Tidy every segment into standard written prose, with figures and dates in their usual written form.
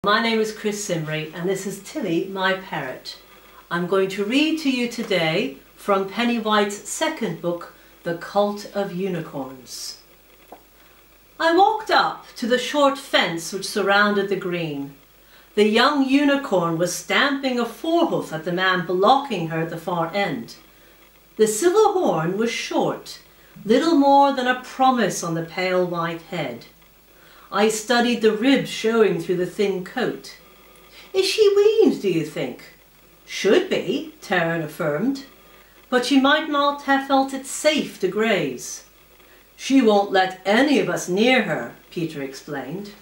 My name is Chris Simry and this is Tilly, my parrot. I'm going to read to you today from Penny White's second book, The Cult of Unicorns. I walked up to the short fence which surrounded the green. The young unicorn was stamping a forehoof at the man blocking her at the far end. The silver horn was short, little more than a promise on the pale white head. I studied the ribs showing through the thin coat. Is she weaned, do you think? Should be, Taryn affirmed, but she might not have felt it safe to graze. She won't let any of us near her, Peter explained.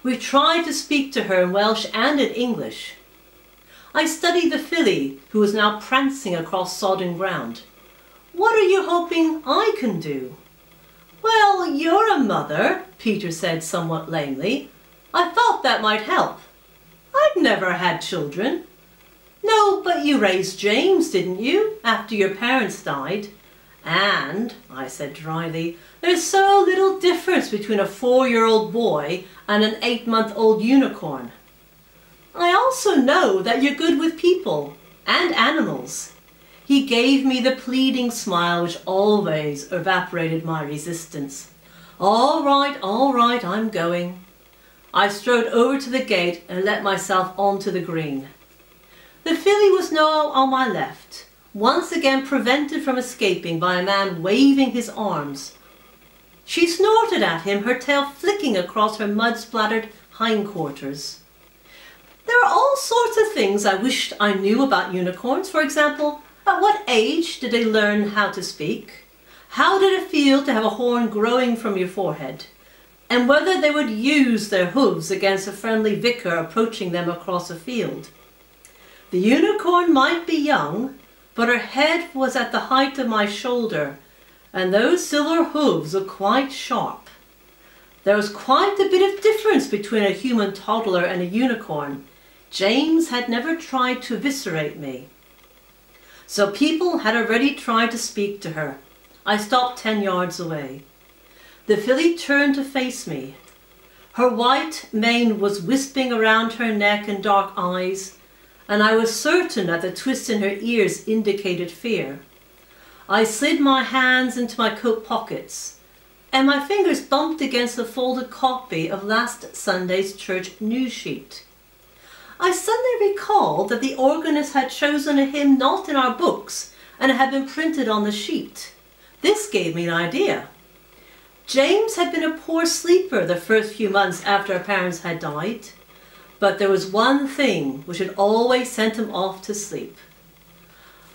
We tried to speak to her in Welsh and in English. I studied the filly, who was now prancing across sodden ground. What are you hoping I can do? Well, you're a mother, Peter said somewhat lamely. I thought that might help. I've never had children. No, but you raised James, didn't you, after your parents died? And, I said dryly, there's so little difference between a 4-year-old boy and an 8-month-old unicorn. I also know that you're good with people and animals. He gave me the pleading smile which always evaporated my resistance. All right, I'm going. I strode over to the gate and let myself onto the green. The filly was now on my left, once again prevented from escaping by a man waving his arms. She snorted at him, her tail flicking across her mud-splattered hindquarters. There are all sorts of things I wished I knew about unicorns. For example, at what age did they learn how to speak? How did it feel to have a horn growing from your forehead? And whether they would use their hooves against a friendly vicar approaching them across a field. The unicorn might be young, but her head was at the height of my shoulder, and those silver hooves were quite sharp. There was quite a bit of difference between a human toddler and a unicorn. James had never tried to eviscerate me. So people had already tried to speak to her. I stopped 10 yards away. The filly turned to face me. Her white mane was wisping around her neck and dark eyes, and I was certain that the twist in her ears indicated fear. I slid my hands into my coat pockets, and my fingers bumped against the folded copy of last Sunday's church news sheet. I suddenly recalled that the organist had chosen a hymn not in our books and it had been printed on the sheet. This gave me an idea. James had been a poor sleeper the first few months after our parents had died, but there was one thing which had always sent him off to sleep.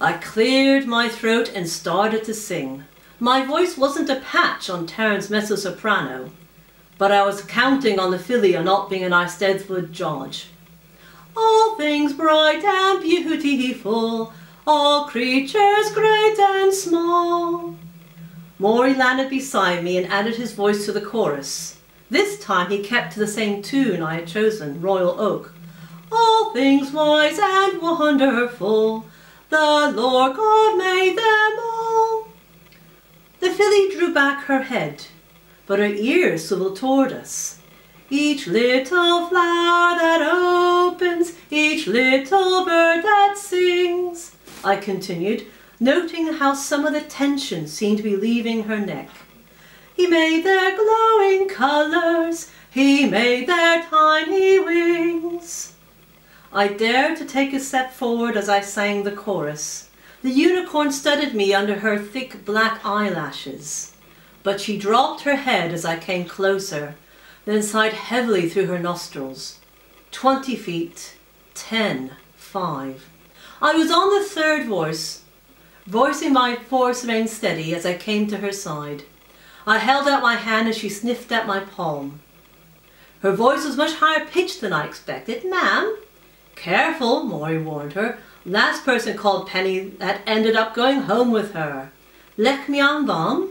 I cleared my throat and started to sing. My voice wasn't a patch on Taryn's mezzo-soprano, but I was counting on the filly on not being an Eisteddfod George. All things bright and beautiful, all creatures great and small. Maury landed beside me and added his voice to the chorus. This time he kept to the same tune I had chosen, Royal Oak. All things wise and wonderful, the Lord God made them all. The filly drew back her head, but her ears swiveled toward us. Each little flower that opens, each little bird that sings, I continued, noting how some of the tension seemed to be leaving her neck. He made their glowing colors, he made their tiny wings. I dared to take a step forward as I sang the chorus. The unicorn studied me under her thick black eyelashes, but she dropped her head as I came closer, then sighed heavily through her nostrils. 20 feet, 10, 5. I was on the third voice, voicing my voice remained steady as I came to her side. I held out my hand as she sniffed at my palm. Her voice was much higher pitched than I expected. Ma'am? Careful, Maury warned her. Last person called Penny that ended up going home with her. Lech mi an bham?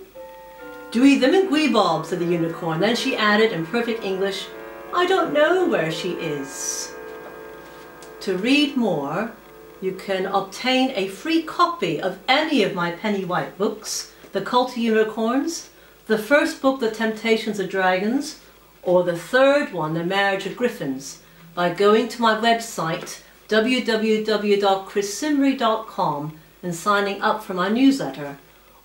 Dwi ddim yn gwybod, said the unicorn. Then she added in perfect English, I don't know where she is. To read more, you can obtain a free copy of any of my Penny White books, The Cult of Unicorns, the first book, The Temptations of Dragons, or the third one, The Marriage of Griffins, by going to my website www.chrissimry.com and signing up for my newsletter,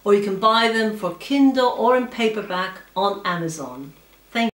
or you can buy them for Kindle or in paperback on Amazon.